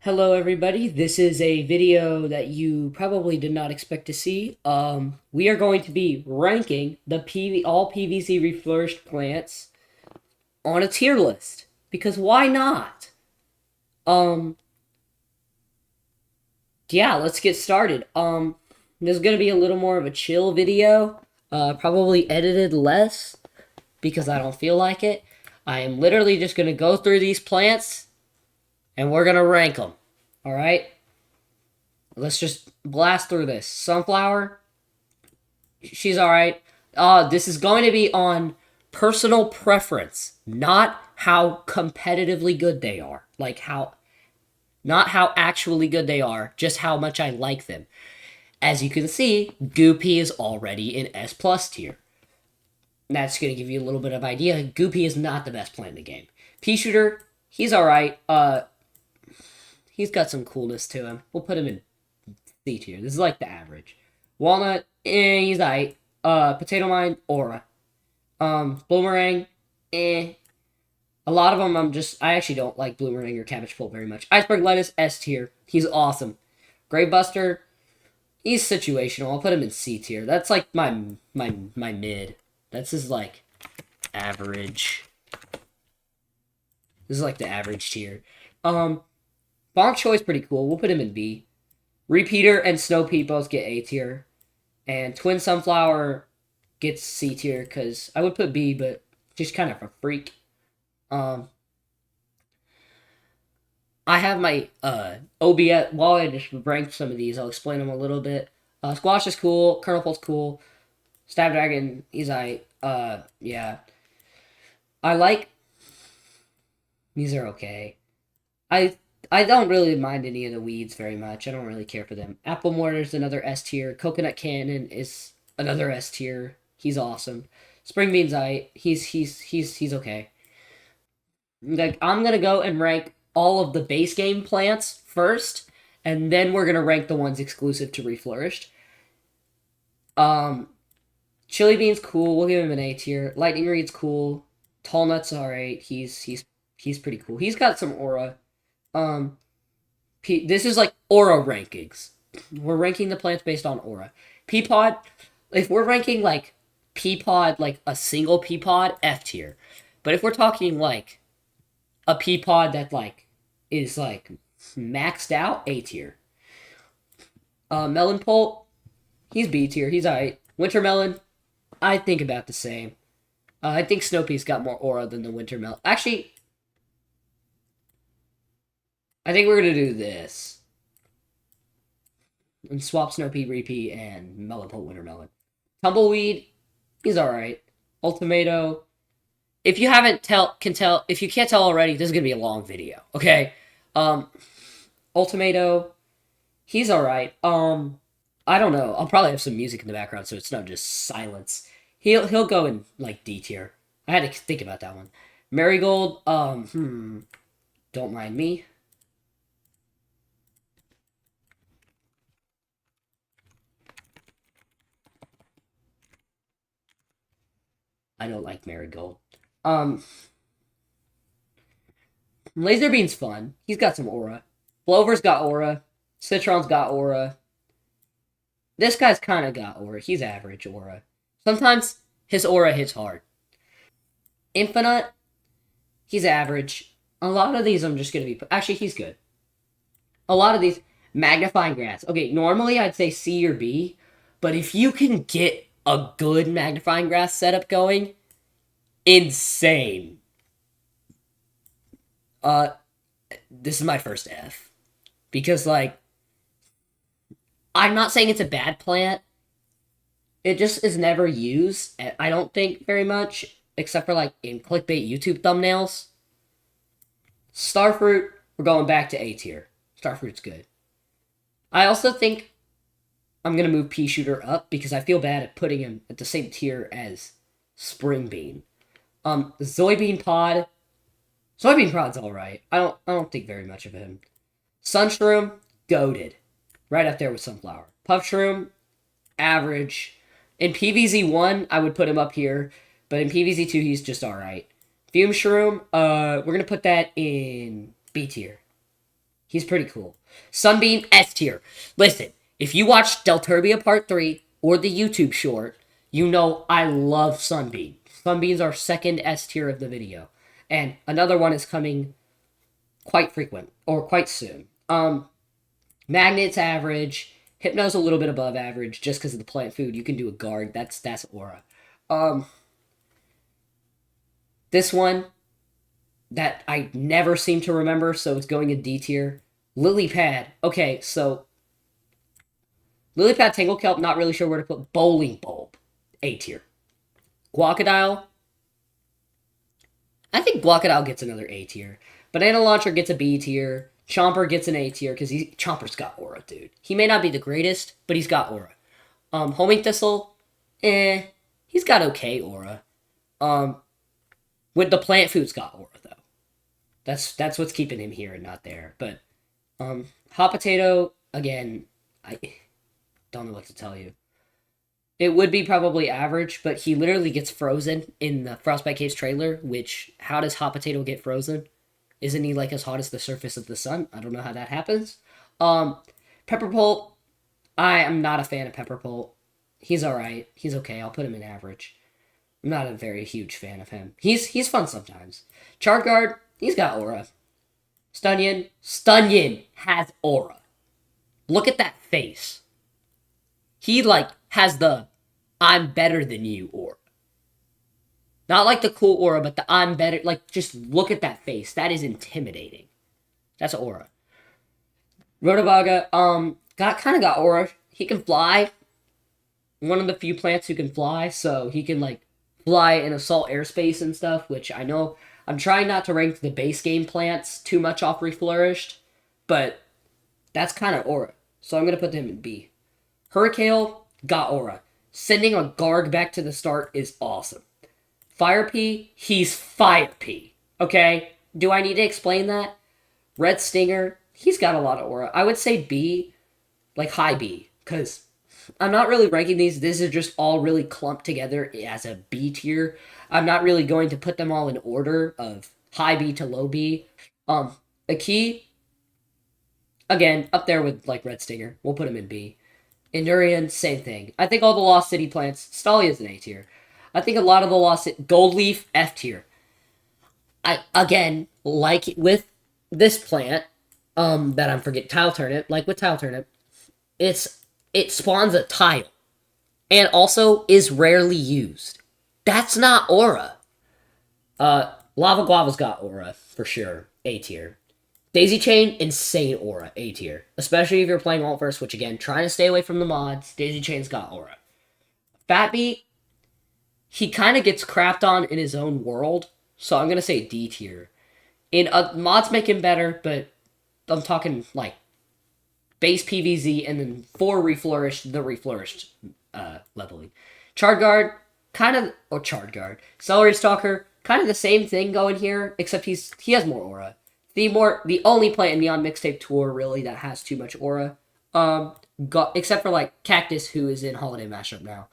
Hello everybody, this is a video that you probably did not expect to see. We are going to be ranking the all PvZ reflourished plants on a tier list. Because why not? Um, yeah, let's get started. This is going to be a little more of a chill video. Probably edited less because I don't feel like it. I am literally just going to go through these plants and we're going to rank them. Alright? Let's just blast through this. Sunflower, she's alright. This is going to be on personal preference, not how competitively good they are. Not how actually good they are, just how much I like them. As you can see, Goopy is already in S plus tier. That's going to give you a little bit of idea. Goopy is not the best plant in the game. Pea Shooter, he's alright. He's got some coolness to him. We'll put him in C tier. This is like the average. Walnut, he's alright. Potato Mine, Aura. Bloomerang, eh. A lot of them I actually don't like Bloomerang or Cabbage Pulp very much. Iceberg Lettuce, S tier. He's awesome. Grave Buster, he's situational. I'll put him in C tier. That's like my mid. That's his like average. This is like the average tier. Bonk Choi's pretty cool. We'll put him in B. Repeater and Snow Pea both get A tier. And Twin Sunflower gets C tier because I would put B, but she's kind of a freak. I have my OBS. While I just ranked some of these, I'll explain them a little bit. Squash is cool. Kernel Pult's cool. Stab Dragon, he's yeah. I like. These are okay. I don't really mind any of the weeds very much. I don't really care for them. Apple Mortar's another S tier. Coconut Cannon is another S tier. He's awesome. Spring Beans, he's okay. Like, I'm gonna go and rank all of the base game plants first, and then we're gonna rank the ones exclusive to Reflourished. Chili Bean's cool. We'll give him an A tier. Lightning Reed's cool. Tall Nut's alright. He's pretty cool. He's got some aura. This is like aura rankings. We're ranking the plants based on aura. Peapod, if we're ranking like Peapod, like a single Peapod, F tier. But if we're talking like a Peapod that like is like maxed out, A tier. Melon Pulp, he's B tier. He's alright. Winter Melon, I think about the same. I think Snow Pea's got more aura than the Winter Melon. Actually, I think we're gonna do this. And swap Snow Pea, Repeat, and Melon Pulp, Winter Melon. Tumbleweed, he's alright. Ultimato. If you if you can't tell already, this is gonna be a long video, okay? Ultimato, he's alright. I don't know. I'll probably have some music in the background so it's not just silence. He'll go in like D tier. I had to think about that one. Marigold, don't mind me. I don't like Marigold. Laserbeam's fun. He's got some aura. Blover's got aura. Citron's got aura. This guy's kind of got aura. He's average aura. Sometimes his aura hits hard. Infinite, he's average. A lot of these I'm just going to be... Actually, he's good. A lot of these... Magnifying Glass. Okay, normally I'd say C or B, but if you can get a good Magnifying Glass setup going, insane. This is my first F. Because, like, I'm not saying it's a bad plant. It just is never used, I don't think, very much, except for, like, in clickbait YouTube thumbnails. Starfruit, we're going back to A tier. Starfruit's good. I also think I'm going to move Pea Shooter up because I feel bad at putting him at the same tier as Spring Bean. Soybean Pod. Soybean Pod's alright. I don't think very much of him. Sunshroom, goated. Right up there with Sunflower. Puff Shroom, average. In PvZ 1, I would put him up here, but in PvZ 2, he's just alright. Fume Shroom, we're going to put that in B tier. He's pretty cool. Sunbeam, S tier. Listen, if you watch Delturbia Part 3 or the YouTube short, you know I love Sunbeam. Sunbeam's our second S tier of the video. And another one is coming quite frequent, or quite soon. Magnet's average. Hypno's a little bit above average just because of the plant food. You can do a guard. That's aura. Um, this one that I never seem to remember, so it's going in D tier. Lily Pad. Okay, so Lily Pad, Tangle Kelp, not really sure where to put. Bowling Bulb, A tier. Guacodile. I think Guacodile gets another A tier. Banana Launcher gets a B tier. Chomper gets an A tier because Chomper's got aura, dude. He may not be the greatest, but he's got aura. Homing Thistle, he's got okay aura. With the plant food's got aura though. That's what's keeping him here and not there. But Hot Potato, again, I don't know what to tell you. It would be probably average, but he literally gets frozen in the Frostbite Caves trailer, which, how does Hot Potato get frozen? Isn't he like as hot as the surface of the sun? I don't know how that happens. Pepper Pulp, I am not a fan of Pepper Pulp. He's alright. He's okay. I'll put him in average. I'm not a very huge fan of him. He's fun sometimes. Charguard, he's got aura. Stunyon has aura. Look at that face. He, like, has the I'm better than you aura. Not like the cool aura, but the I'm better. Like, just look at that face. That is intimidating. That's aura. Rotobaga, kind of got aura. He can fly. One of the few plants who can fly, so he can, like, fly in assault airspace and stuff, which I know I'm trying not to rank the base game plants too much off Reflourished, but that's kind of aura. So I'm going to put them in B. Hurricane got aura. Sending a Garg back to the start is awesome. Fire Pea, he's Fire Pea. Okay? Do I need to explain that? Red Stinger, he's got a lot of aura. I would say B, like high B, because I'm not really ranking these. This is just all really clumped together as a B tier. I'm not really going to put them all in order of high B to low B. A key, again, up there with like Red Stinger. We'll put him in B. Endurian, same thing. I think all the Lost City plants, Stalia's an A tier. I think a lot of the Lost Gold Leaf, F tier. Again, like with this plant, that I'm forgetting, Tile Turnip, like with Tile Turnip, it spawns a tile. And also is rarely used. That's not aura. Lava Guava's got aura, for sure. A tier. Daisy Chain, insane aura. A tier. Especially if you're playing Altverse, which again, trying to stay away from the mods. Daisy Chain's got aura. Fatbeat, he kind of gets crapped on in his own world. So I'm going to say D tier. Mods make him better, but I'm talking like base PvZ and then for Reflourished, the Reflourished leveling. Charguard, Charguard. Celery Stalker, kind of the same thing going here, except he has more aura. The only plant in Neon Mixtape Tour really that has too much aura. Except for like Cactus, who is in Holiday Mashup now.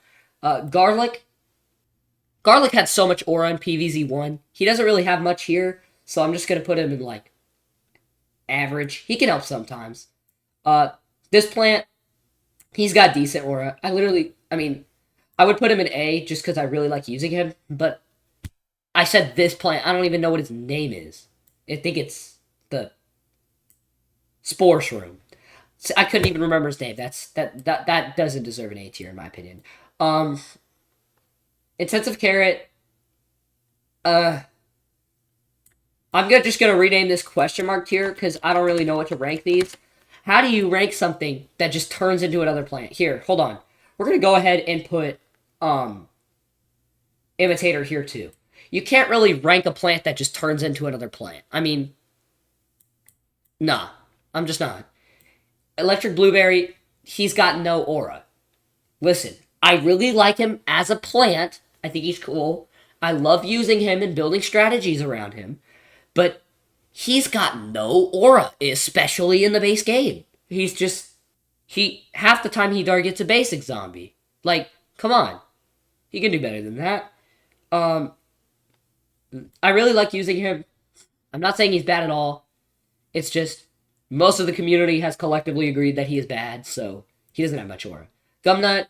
Garlic had so much aura in PvZ1. He doesn't really have much here, so I'm just gonna put him in like average. He can help sometimes. This plant, he's got decent aura. I would put him in A just because I really like using him, but I said this plant, I don't even know what his name is. I think it's the Spore Shroom. I couldn't even remember his name. That doesn't deserve an A tier in my opinion. Intensive Carrot. I'm just gonna rename this question mark tier because I don't really know what to rank these. How do you rank something that just turns into another plant? Here, hold on. We're gonna go ahead and put Imitator here too. You can't really rank a plant that just turns into another plant. I mean, nah, I'm just not. Electric Blueberry, he's got no aura. Listen, I really like him as a plant. I think he's cool. I love using him and building strategies around him. But he's got no aura, especially in the base game. Half the time he targets a basic zombie. Like, come on. He can do better than that. I really like using him. I'm not saying he's bad at all. It's just Most of the community has collectively agreed that he is bad, so he doesn't have much aura. Gumnut,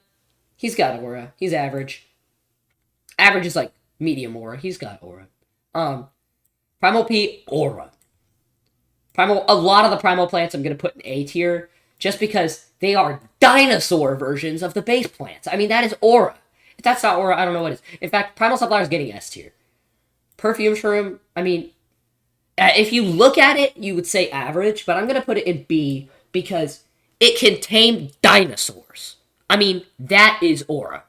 he's got aura. He's average. Average is like medium aura. He's got aura. Primal P, aura. A lot of the primal plants I'm going to put in A tier just because they are dinosaur versions of the base plants. I mean, that is aura. If that's not aura, I don't know what is. In fact, Primal Sunflower is getting S tier. Perfume Shroom, I mean, if you look at it, you would say average, but I'm going to put it in B because it can tame dinosaurs. I mean, that is aura.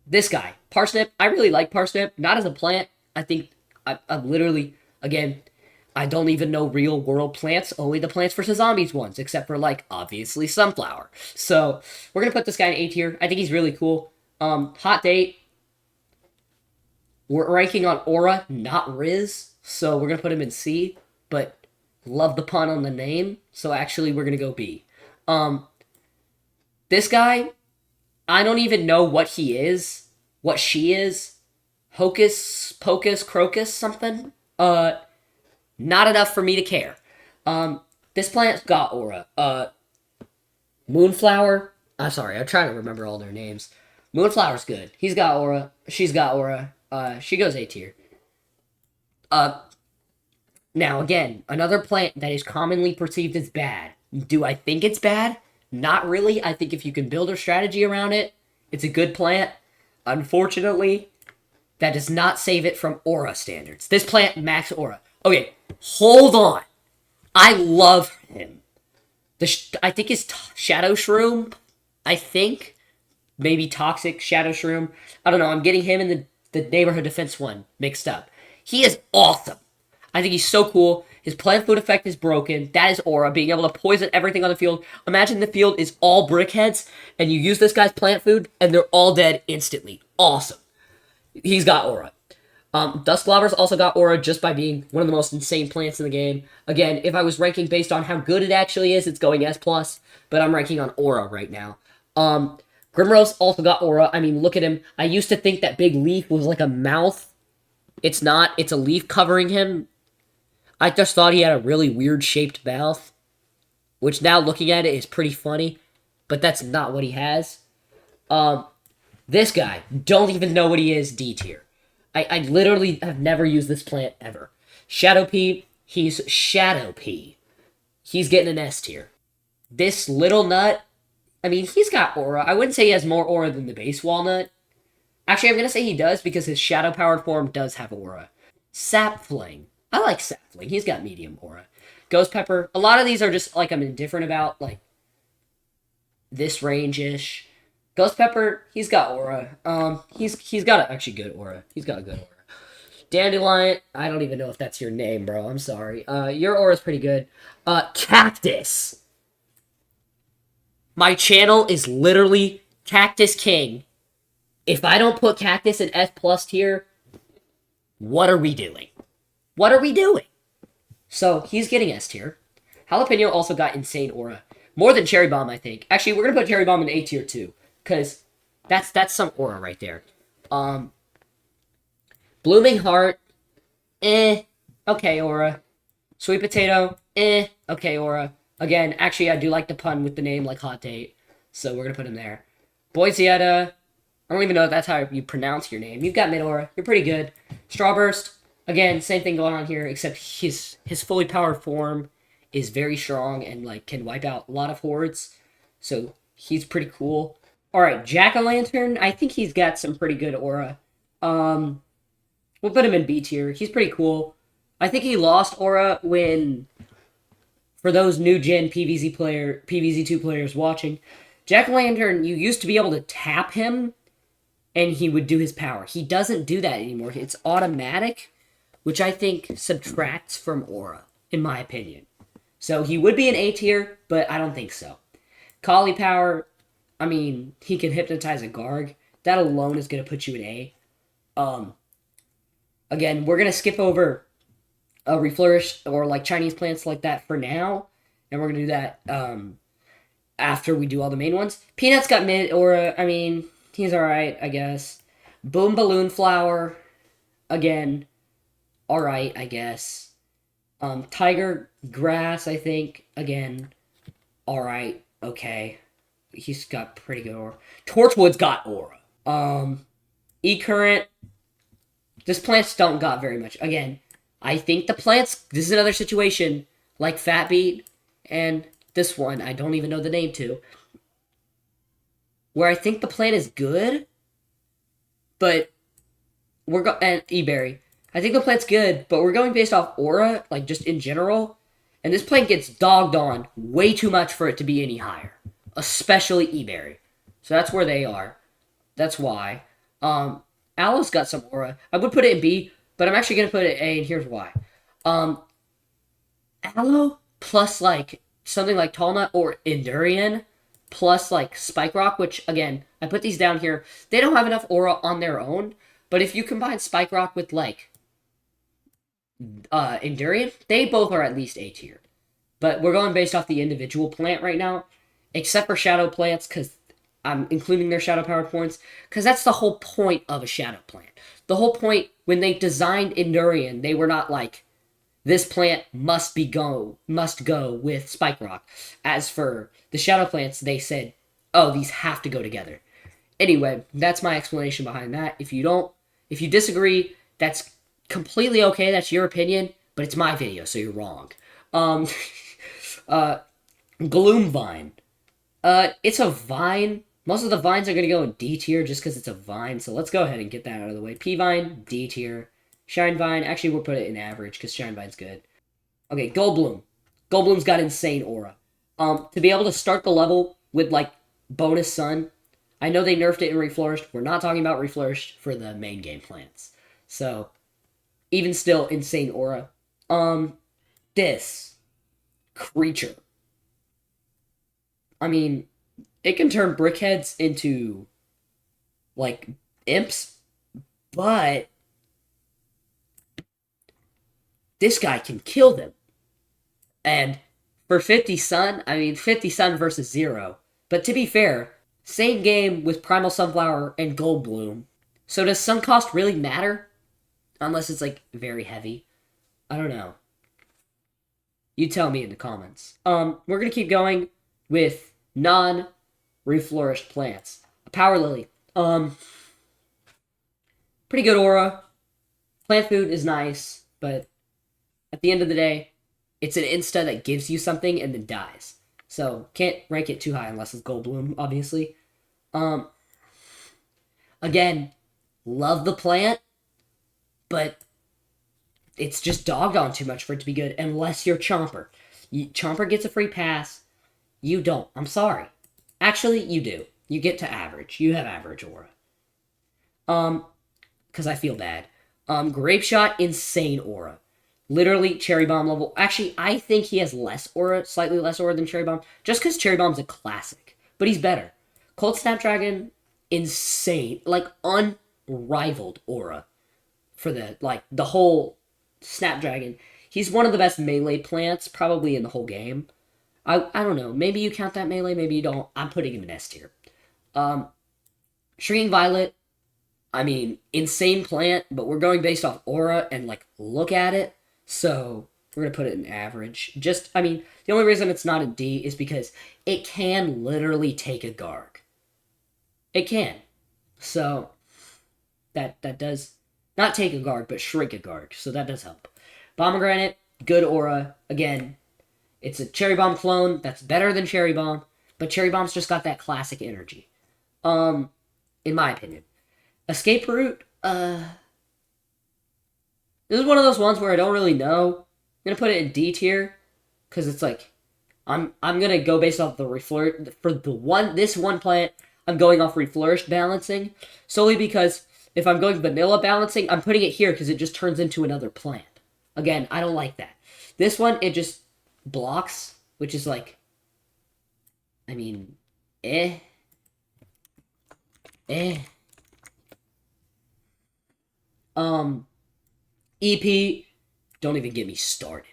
This guy, Parsnip, I really like Parsnip. Not as a plant. I think I'm literally, again, I don't even know real world plants, only the Plants vs. Zombies ones, except for, like, obviously Sunflower. So, we're going to put this guy in A tier. I think he's really cool. Hot Date, we're ranking on aura, not Riz, so we're going to put him in C, but love the pun on the name, so actually we're going to go B. This guy, I don't even know what he is, what she is. Hocus Pocus Crocus something? Not enough for me to care. This plant's got aura. Moonflower, I'm sorry, I'm trying to remember all their names. Moonflower's good. He's got aura. She's got aura. She goes A tier. Now again, another plant that is commonly perceived as bad. Do I think it's bad? Not really. I think if you can build a strategy around it, it's a good plant. Unfortunately, that does not save it from aura standards. This plant max aura. Okay, hold on. I love him. I think it's Shadow Shroom. I think. Maybe Toxic Shadow Shroom. I don't know. I'm getting him in the Neighborhood Defense one mixed up. He is awesome. I think he's so cool. His plant food effect is broken. That is aura, being able to poison everything on the field. Imagine the field is all brickheads, and you use this guy's plant food, and they're all dead instantly. Awesome. He's got aura. Dusklover's also got aura just by being one of the most insane plants in the game. Again, if I was ranking based on how good it actually is, it's going S+, but I'm ranking on aura right now. Grimrose also got aura. I mean, look at him. I used to think that big leaf was like a mouth. It's not. It's a leaf covering him. I just thought he had a really weird-shaped mouth, which now looking at it is pretty funny, but that's not what he has. This guy, don't even know what he is, D tier. I literally have never used this plant ever. Shadow P, he's Shadow P. He's getting an S tier. This little nut, I mean, he's got aura. I wouldn't say he has more aura than the base walnut. Actually, I'm going to say he does because his shadow-powered form does have aura. Sapfling. I like Sapfling. He's got medium aura. Ghost Pepper. A lot of these are just, like, I'm indifferent about, like, this range-ish. Ghost Pepper, he's got aura. He's got actually good aura. He's got a good aura. Dandelion, I don't even know if that's your name, bro. I'm sorry. Your aura's pretty good. Cactus. My channel is literally Cactus King. If I don't put Cactus in S+ tier, what are we doing? What are we doing? So, he's getting S tier. Jalapeno also got insane aura. More than Cherry Bomb, I think. Actually, we're going to put Cherry Bomb in A tier too. Because that's some aura right there. Blooming Heart, okay aura. Sweet Potato, okay aura. Again, actually, I do like the pun with the name, like Hot Date. So, we're going to put him there. Boysietta, I don't even know if that's how you pronounce your name. You've got mid-aura. You're pretty good. Strawburst, again, same thing going on here, except his fully powered form is very strong and, like, can wipe out a lot of hordes. So, he's pretty cool. Alright, Jack-o'-lantern, I think he's got some pretty good aura. We'll put him in B tier. He's pretty cool. I think he lost aura when, for those new-gen PvZ2 players watching, Jack-o'-lantern, you used to be able to tap him, and he would do his power. He doesn't do that anymore. It's automatic, which I think subtracts from aura, in my opinion. So he would be an A tier, but I don't think so. Collie Power, I mean, he can hypnotize a Garg. That alone is going to put you in A. Again, we're going to skip over Reflourished or like Chinese plants like that for now, and we're going to do that after we do all the main ones. Peanut's got mid aura. I mean, he's alright, I guess. Boom Balloon Flower, again, alright, I guess. Tiger Grass, I think, again, alright, okay. He's got pretty good aura. Torchwood's got aura. E-Current, this plants don't got very much. Again, I think the plants, this is another situation like Fat Beat and this one, I don't even know the name to, where I think the plant is good, but and eBerry. I think the plant's good, but we're going based off aura, like just in general, and this plant gets dogged on way too much for it to be any higher, especially eBerry. So that's where they are. That's why. Aloe's got some aura. I would put it in B, but I'm actually gonna put it in A, and here's why. Aloe plus like something like Tallnut or Endurian plus like Spike Rock, which again, I put these down here. They don't have enough aura on their own, but if you combine Spike Rock with like Endurian, they both are at least A tier. But we're going based off the individual plant right now, except for Shadow Plants, because I'm including their Shadow Power points, because that's the whole point of a Shadow Plant. The whole point, when they designed Endurian, they were not like, this plant must go with Spike Rock. As for the Shadow Plants, they said, oh, these have to go together. Anyway, that's my explanation behind that. If you disagree, that's completely okay. That's your opinion, but it's my video, so you're wrong. Gloom Vine. It's a vine. Most of the vines are going to go in D tier just because it's a vine, so let's go ahead and get that out of the way. P Vine, D tier. Shine Vine, actually we'll put it in average because Shine Vine's good. Okay, Goldbloom. Goldbloom's got insane aura. To be able to start the level with like bonus sun, I know they nerfed it in Reflourished. We're not talking about Reflourished for the main game plants. So, even still, insane aura. This creature. I mean, it can turn brickheads into like imps, but this guy can kill them. And for 50 Sun, I mean, 50 Sun versus 0. But to be fair, same game with Primal Sunflower and Goldbloom. So does Sun Cost really matter? Unless it's, like, very heavy. I don't know. You tell me in the comments. We're gonna keep going with non-reflourished plants. A Power Lily. Pretty good aura. Plant food is nice, but at the end of the day, it's an insta that gives you something and then dies. So, can't rank it too high unless it's Goldbloom, obviously. Again, love the plant, but it's just dogged on too much for it to be good, unless you're Chomper. Chomper gets a free pass. You don't. I'm sorry. Actually, you do. You get to average. You have average aura. Because I feel bad. Grape Shot, insane aura. Literally Cherry Bomb level. Actually, I think he has less aura, slightly less aura than Cherry Bomb, just because Cherry Bomb's a classic. But he's better. Cold Snapdragon, insane. Like, unrivaled aura for the whole Snapdragon. He's one of the best melee plants, probably in the whole game. I don't know. Maybe you count that melee, maybe you don't. I'm putting him in S tier. Shrieking Violet, I mean, insane plant, but we're going based off aura and, like, look at it. So, we're going to put it in average. The only reason it's not in D is because it can literally take a Garg. It can. So, that does not take a Garg, but shrink a Garg. So, that does help. Pomegranate, good aura. Again, it's a Cherry Bomb clone that's better than Cherry Bomb, but Cherry Bomb's just got that classic energy. In my opinion. Escape Route, this is one of those ones where I don't really know. I'm gonna put it in D tier, because it's like, I'm gonna go based off the this one plant, I'm going off Reflourished balancing, solely because if I'm going vanilla balancing, I'm putting it here because it just turns into another plant. Again, I don't like that. This one, it just blocks, which is like, I mean, EP, don't even get me started.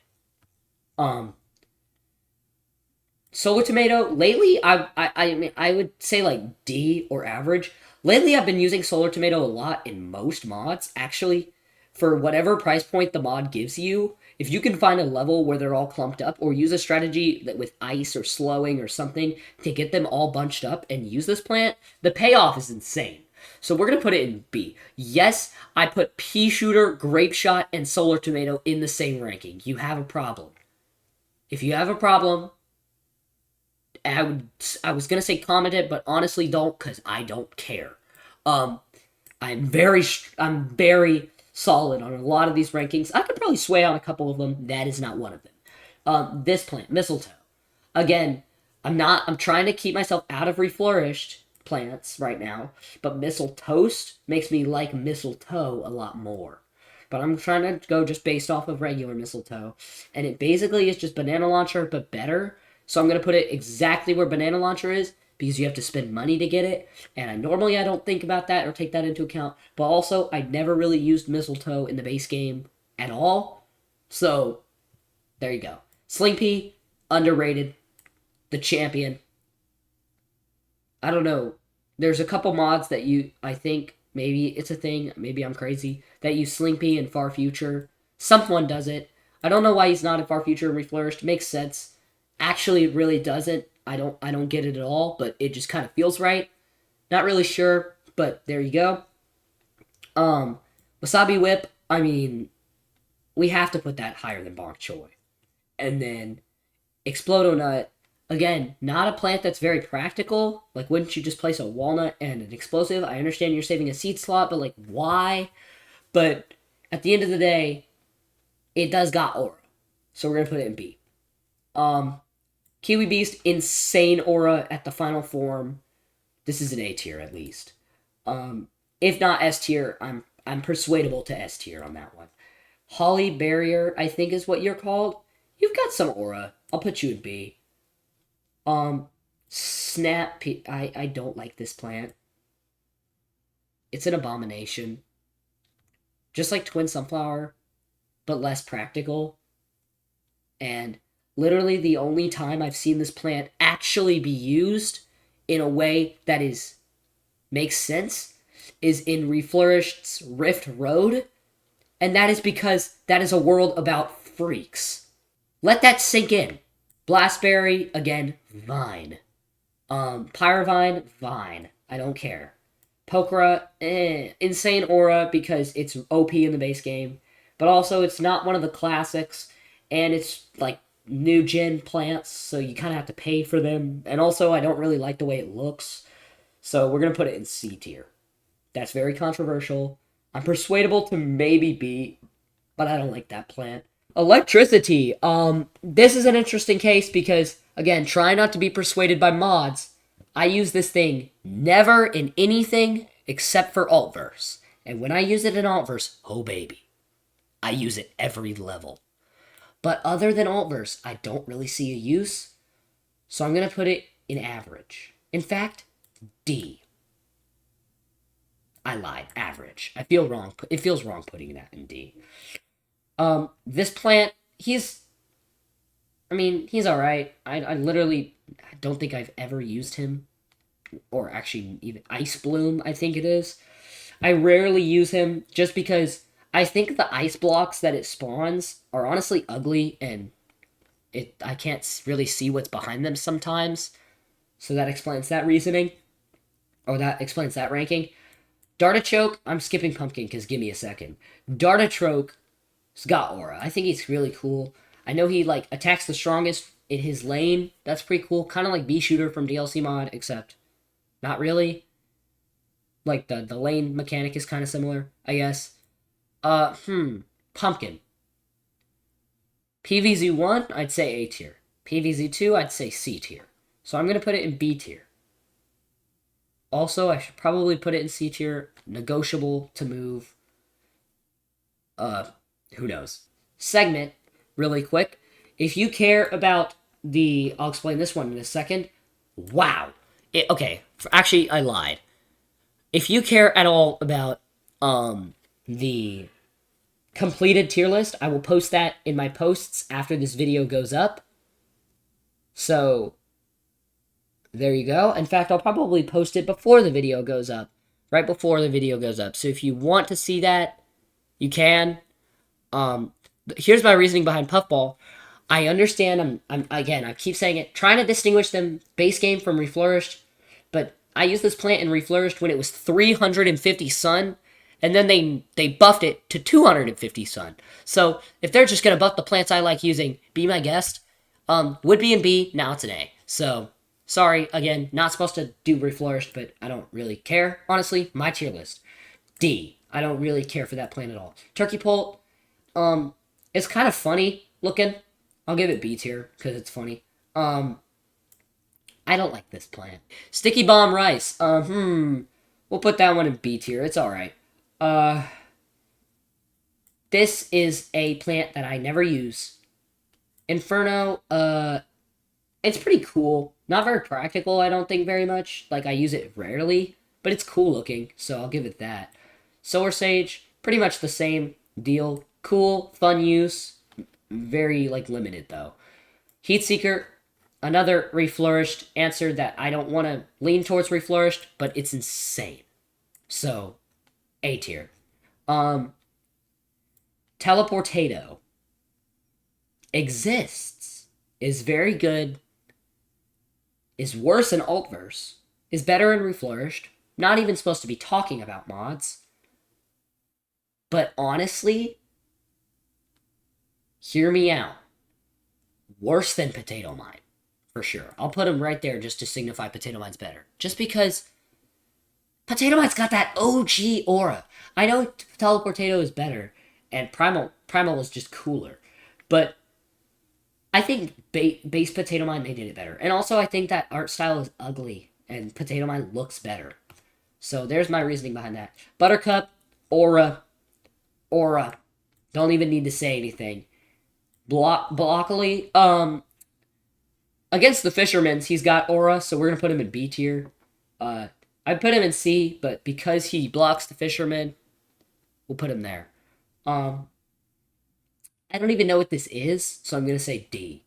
Solar Tomato, lately, I would say like D or average. Lately, I've been using Solar Tomato a lot in most mods, actually. for whatever price point the mod gives you, if you can find a level where they're all clumped up, or use a strategy that with ice or slowing or something to get them all bunched up and use this plant, the payoff is insane. So we're going to put it in B. Yes, I put pea shooter, grape shot, and solar tomato in the same ranking. You have a problem. If you have a problem, I was gonna say comment it, but honestly don't, because I don't care. I'm very solid on a lot of these rankings. I could probably sway on a couple of them. That is not one of them. This plant, mistletoe. Again, I'm trying to keep myself out of reflourished plants right now, but mistletoast makes me like mistletoe a lot more. But I'm trying to go just based off of regular mistletoe, and it basically is just banana launcher, but better. So I'm going to put it exactly where banana launcher is, because you have to spend money to get it, and I don't think about that or take that into account, but also I never really used mistletoe in the base game at all, so there you go. Sling Pea, underrated, the champion. I don't know, there's a couple mods that I think, maybe it's a thing, maybe I'm crazy, that use Sling Pea in Far Future. Someone does it. I don't know why he's not in Far Future and Reflourished. Makes sense. Actually, it really doesn't. I don't get it at all, but it just kind of feels right. Not really sure, but there you go. Wasabi Whip, I mean, we have to put that higher than Bok Choy. And then Explodo Nut, again, not a plant that's very practical. Like, wouldn't you just place a walnut and an explosive? I understand you're saving a seed slot, but like, why? But at the end of the day, it does got aura. So we're going to put it in B. Kiwi Beast, insane aura at the final form. This is an A tier at least. If not S tier, I'm persuadable to S tier on that one. Holly Barrier, I think is what you're called. You've got some aura. I'll put you in B. Snap Pea, I don't like this plant. It's an abomination. Just like Twin Sunflower, but less practical. And literally the only time I've seen this plant actually be used in a way that makes sense is in Reflourished's Rift Road, and that is because that is a world about freaks. Let that sink in. Blastberry, again, Vine. Pyrovine, Vine. I don't care. Pokera, insane aura because it's OP in the base game, but also it's not one of the classics, and it's like new gen plants, so you kind of have to pay for them. And also, I don't really like the way it looks, so we're going to put it in C tier. That's very controversial. I'm persuadable to maybe B, but I don't like that plant. Electricity. This is an interesting case because, again, try not to be persuaded by mods. I use this thing never in anything except for Altverse. And when I use it in Altverse, oh baby, I use it every level. But other than Altverse, I don't really see a use, so I'm going to put it in average. In fact, D. I lied. Average. I feel wrong. It feels wrong putting that in D. This plant, he's alright. I literally don't think I've ever used him. Or actually, even Ice Bloom, I think it is. I rarely use him just because I think the ice blocks that it spawns are honestly ugly, and I can't really see what's behind them sometimes. So that explains that reasoning. Or that explains that ranking. Dartichoke, I'm skipping Pumpkin because give me a second. Dartichoke's got aura. I think he's really cool. I know he like attacks the strongest in his lane. That's pretty cool. Kind of like Bee Shooter from DLC mod, except not really. Like the lane mechanic is kind of similar, I guess. Pumpkin. PvZ 1, I'd say A tier. PvZ 2, I'd say C tier. So I'm going to put it in B tier. Also, I should probably put it in C tier. Negotiable to move. Who knows? Segment, really quick. If you care about I'll explain this one in a second. Wow. Okay, actually, I lied. If you care at all about, the completed tier list, I will post that in my posts after this video goes up. So, there you go. In fact, I'll probably post it before the video goes up. Right before the video goes up. So if you want to see that, You can. Here's my reasoning behind Puffball. I understand. I'm again. I keep saying it. Trying to distinguish them base game from Reflourished, but I used this plant in Reflourished when it was 350 sun, and then they buffed it to 250 sun. So if they're just gonna buff the plants I like using, be my guest. Would be an B. Now it's an A. So sorry again. Not supposed to do Reflourished, but I don't really care. Honestly, my tier list D. I don't really care for that plant at all. Turkey Poult. It's kind of funny looking. I'll give it B tier because it's funny. I don't like this plant. Sticky Bomb Rice. We'll put that one in B tier. It's alright. This is a plant that I never use. Inferno, it's pretty cool. Not very practical, I don't think very much. Like, I use it rarely, but it's cool looking, so I'll give it that. Solar Sage, pretty much the same deal. Cool, fun use. Very, like, limited, though. Heatseeker, another Reflourished answer that I don't want to lean towards Reflourished, but it's insane. So, A tier. Teleportado exists, is very good, is worse in Altverse, is better in Reflourished, not even supposed to be talking about mods. But honestly, hear me out. Worse than Potato Mine, for sure. I'll put him right there just to signify Potato Mine's better. Just because Potato Mine's got that OG aura. I know Teleportado is better, and Primal is just cooler. But I think base Potato Mine, they did it better. And also, I think that art style is ugly, and Potato Mine looks better. So there's my reasoning behind that. Buttercup, aura. Don't even need to say anything. Broccoli, against the Fisherman's, he's got aura, so we're going to put him in B tier. I'd put him in C, but because he blocks the Fisherman, we'll put him there. I don't even know what this is, so I'm going to say D.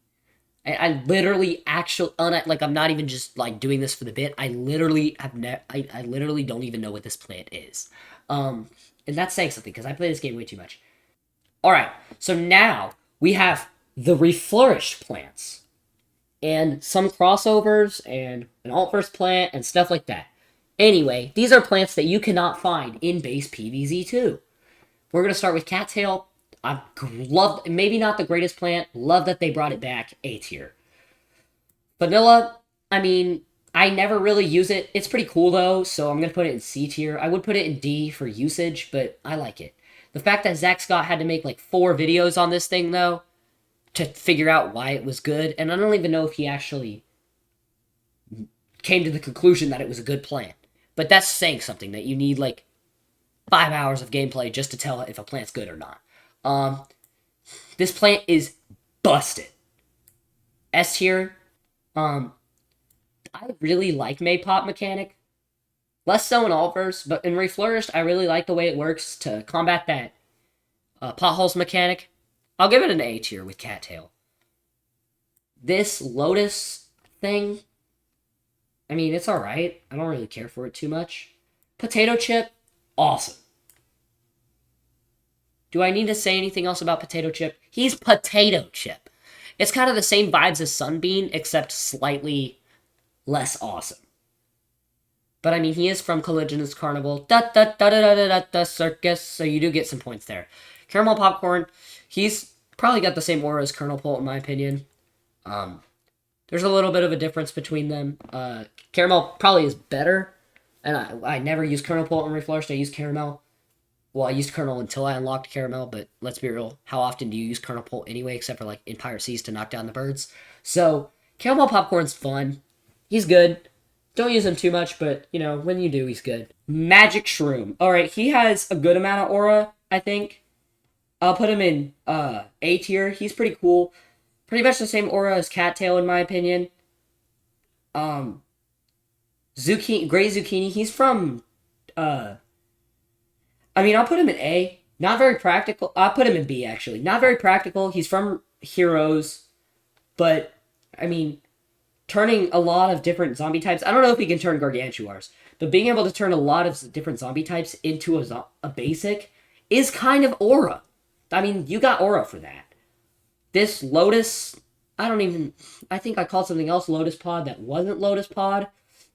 I literally like, I'm not even just, like, doing this for the bit. I literally I literally don't even know what this plant is. And that's saying something, because I play this game way too much. Alright, so now we have the Reflourished plants. And some crossovers, and an alt-first plant, and stuff like that. Anyway, these are plants that you cannot find in base PvZ 2. We're going to start with Cattail. I love, maybe not the greatest plant, love that they brought it back, A tier. Vanilla, I mean, I never really use it. It's pretty cool though, so I'm going to put it in C tier. I would put it in D for usage, but I like it. The fact that Zach Scott had to make like 4 videos on this thing though, to figure out why it was good, and I don't even know if he actually came to the conclusion that it was a good plant. But that's saying something, that you need like 5 hours of gameplay just to tell if a plant's good or not. This plant is busted. S tier. I really like Maypop mechanic. Less so in Altverse, but in Reflourished, I really like the way it works to combat that potholes mechanic. I'll give it an A tier with Cattail. This Lotus thing, I mean, it's alright. I don't really care for it too much. Potato Chip, awesome. Do I need to say anything else about Potato Chip? He's Potato Chip. It's kind of the same vibes as Sunbeam, except slightly less awesome. But I mean, he is from Collisionist Carnival. Da circus. So you do get some points there. Caramel Popcorn. He's probably got the same aura as Colonel Polt, in my opinion. There's a little bit of a difference between them. Caramel probably is better. And I never used Colonel Polt in Reflourished. I used Caramel. Well, I used Colonel until I unlocked Caramel, but let's be real. How often do you use Colonel Polt anyway, except for like in Pirate Seas to knock down the birds? So, Caramel Popcorn's fun. He's good. Don't use him too much, but, you know, when you do, he's good. Magic Shroom. Alright, he has a good amount of aura, I think. I'll put him in A tier. He's pretty cool. Pretty much the same aura as Cattail, in my opinion. Gray Zucchini, he's from, I mean, I'll put him in A. Not very practical. I'll put him in B, actually. Not very practical. He's from Heroes. But, I mean, turning a lot of different zombie types. I don't know if he can turn Gargantuars. But being able to turn a lot of different zombie types into a basic is kind of aura. I mean, you got aura for that. This Lotus, I think I called something else Lotus Pod that wasn't Lotus Pod.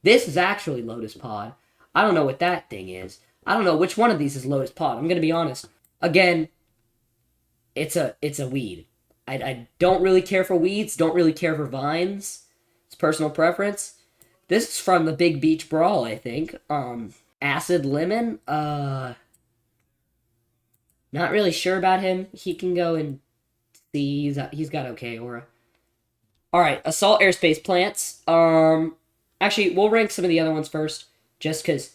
This is actually Lotus Pod. I don't know what that thing is. I don't know which one of these is Lotus Pod. I'm gonna be honest. Again, it's a weed. I don't really care for weeds. Don't really care for vines. It's personal preference. This is from the Big Beach Brawl, I think. Acid Lemon. Not really sure about him. He can go and see. He's got okay aura. All right, Assault Airspace Plants. Actually, we'll rank some of the other ones first, just because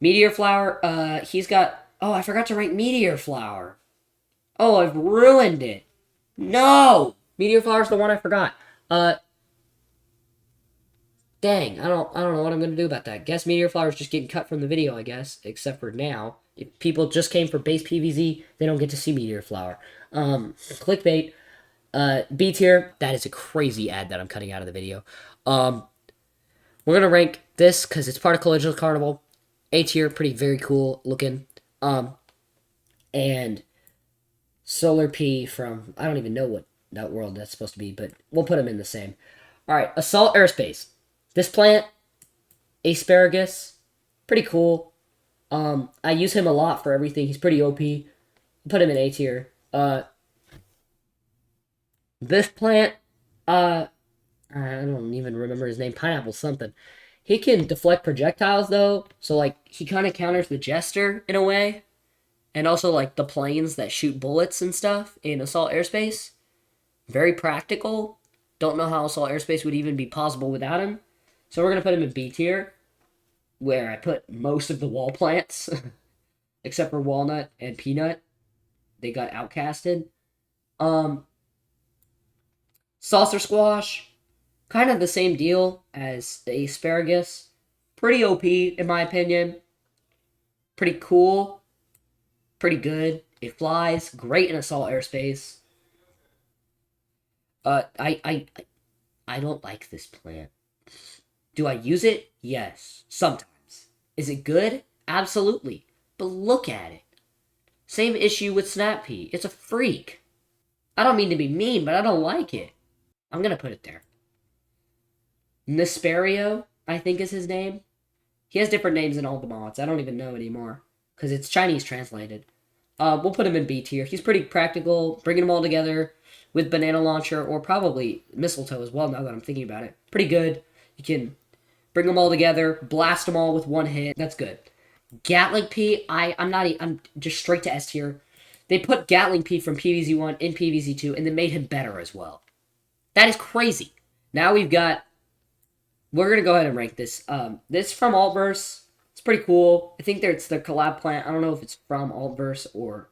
Meteor Flower. He's got. Oh, I forgot to rank Meteor Flower. Oh, I've ruined it. No, Meteor Flower's the one I forgot. Dang, I don't know what I'm gonna do about that. Guess Meteor Flower's just getting cut from the video, I guess, except for now. If people just came for base PvZ, they don't get to see Meteor Flower. Clickbait. B tier, that is a crazy ad that I'm cutting out of the video. We're gonna rank this because it's part of Collisional Carnival. A tier, very cool looking. And Solar P from, I don't even know what that world that's supposed to be, but we'll put them in the same. Alright, Assault Airspace. This plant, Asparagus, pretty cool. I use him a lot for everything. He's pretty OP. Put him in A tier. This plant, I don't even remember his name. Pineapple something. He can deflect projectiles, though. So, like, he kind of counters the Jester in a way. And also, like, the planes that shoot bullets and stuff in Assault Airspace. Very practical. Don't know how Assault Airspace would even be possible without him. So we're going to put him in B tier, where I put most of the wall plants. Except for Walnut and Peanut. They got outcasted. Saucer Squash, kind of the same deal as the Asparagus. Pretty OP, in my opinion. Pretty cool. Pretty good. It flies. Great in Assault Airspace. I don't like this plant. Do I use it? Yes. Sometimes. Is it good? Absolutely. But look at it. Same issue with Snap Pea. It's a freak. I don't mean to be mean, but I don't like it. I'm gonna put it there. Nesperio, I think is his name. He has different names in all the mods. I don't even know anymore. Because it's Chinese translated. We'll put him in B tier. He's pretty practical. Bringing them all together with Banana Launcher or probably Mistletoe as well, now that I'm thinking about it. Pretty good. You can bring them all together, blast them all with one hit. That's good. Gatling P, I'm just straight to S tier. They put Gatling P from PvZ1 in PvZ2 and then made him better as well. That is crazy. Now we're going to go ahead and rank this. This from Altverse. It's pretty cool. I think it's the collab plant. I don't know if it's from Altverse or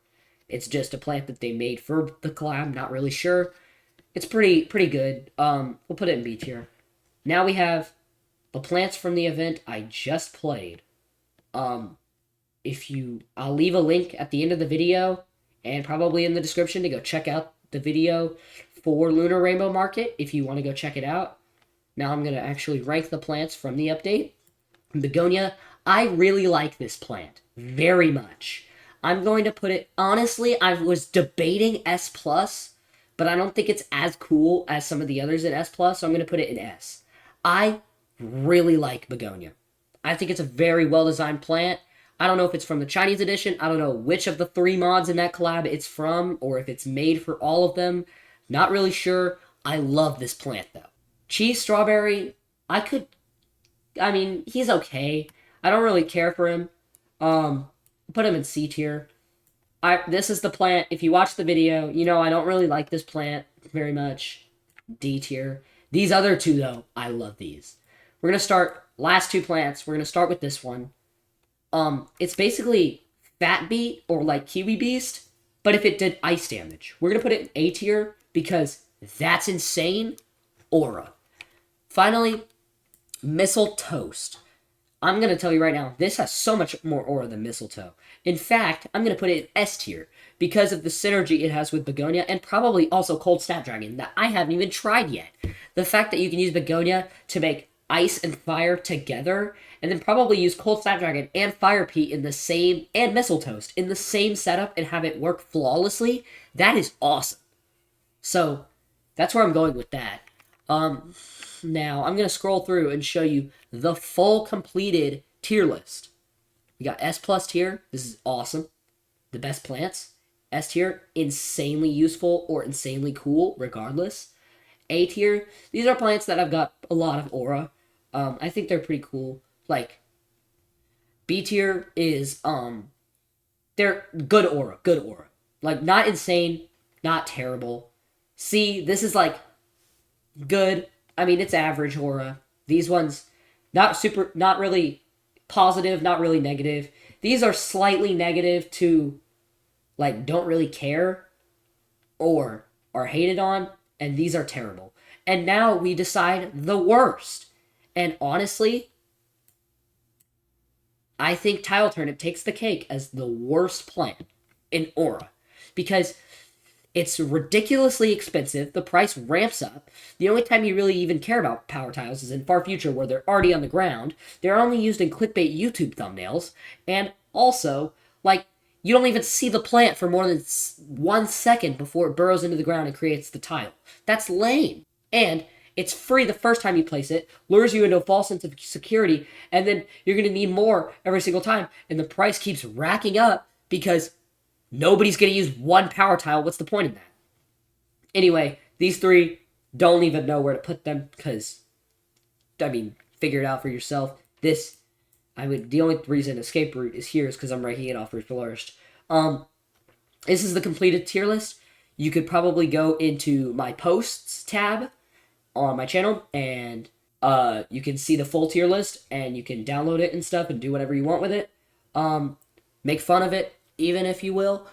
it's just a plant that they made for the collab. Not really sure. It's pretty good. We'll put it in B tier. Now we have the plants from the event I just played. I'll leave a link at the end of the video and probably in the description to go check out the video for Lunar Rainbow Market if you want to go check it out. Now I'm going to actually rank the plants from the update. Begonia, I really like this plant. Very much. I'm going to put it, honestly, I was debating S+, but I don't think it's as cool as some of the others in S+, so I'm going to put it in S. I really like Begonia. I think it's a very well-designed plant. I don't know if it's from the Chinese edition. I don't know which of the 3 mods in that collab it's from, or if it's made for all of them. Not really sure. I love this plant, though. Cheese Strawberry, he's okay. I don't really care for him. Put him in C tier. This is the plant. If you watch the video, you know I don't really like this plant very much. D tier. These other 2, though, I love these. We're going to start, last 2 plants. We're going to start with this one. It's basically Fat Beat or like Kiwi Beast, but if it did ice damage. We're going to put it in A tier because that's insane aura. Finally, Missile Toast. I'm going to tell you right now, this has so much more aura than Mistletoe. In fact, I'm going to put it in S tier because of the synergy it has with Begonia and probably also Cold Snapdragon that I haven't even tried yet. The fact that you can use Begonia to make ice and fire together, and then probably use cold snapdragon and fire pea in the same, and missile toast in the same setup and have it work flawlessly, that is awesome. So that's where I'm going with that. Now I'm gonna scroll through and show you the full completed tier list. We got S plus tier. This is awesome. The best plants. S tier, insanely useful or insanely cool, regardless. A tier, these are plants that have got a lot of aura. I think they're pretty cool. Like, B tier is, they're good aura, good aura. Like, not insane, not terrible. C, this is like, good. I mean, it's average aura. These ones, not really positive, not really negative. These are slightly negative to, like, don't really care or are hated on, and these are terrible. And now we decide the worst. And honestly, I think Tile Turnip takes the cake as the worst plant in aura. Because it's ridiculously expensive. The price ramps up. The only time you really even care about power tiles is in far future where they're already on the ground. They're only used in clickbait YouTube thumbnails. And also, like, you don't even see the plant for more than 1 second before it burrows into the ground and creates the tile. That's lame. And it's free the first time you place it, lures you into a false sense of security, and then you're going to need more every single time. And the price keeps racking up because nobody's going to use one power tile. What's the point in that? Anyway, these three, don't even know where to put them because, I mean, figure it out for yourself. The only reason Escape Route is here is because I'm ranking it off Reflourished. This is the completed tier list. You could probably go into my posts tab on my channel, and you can see the full tier list, and you can download it and stuff and do whatever you want with it. Make fun of it, even if you will.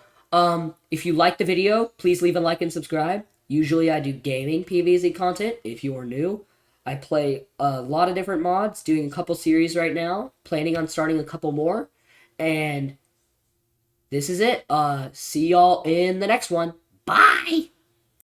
If you like the video, please leave a like and subscribe. Usually I do gaming PvZ content, if you are new. I play a lot of different mods, doing a couple series right now, planning on starting a couple more, and this is it. See y'all in the next one. Bye!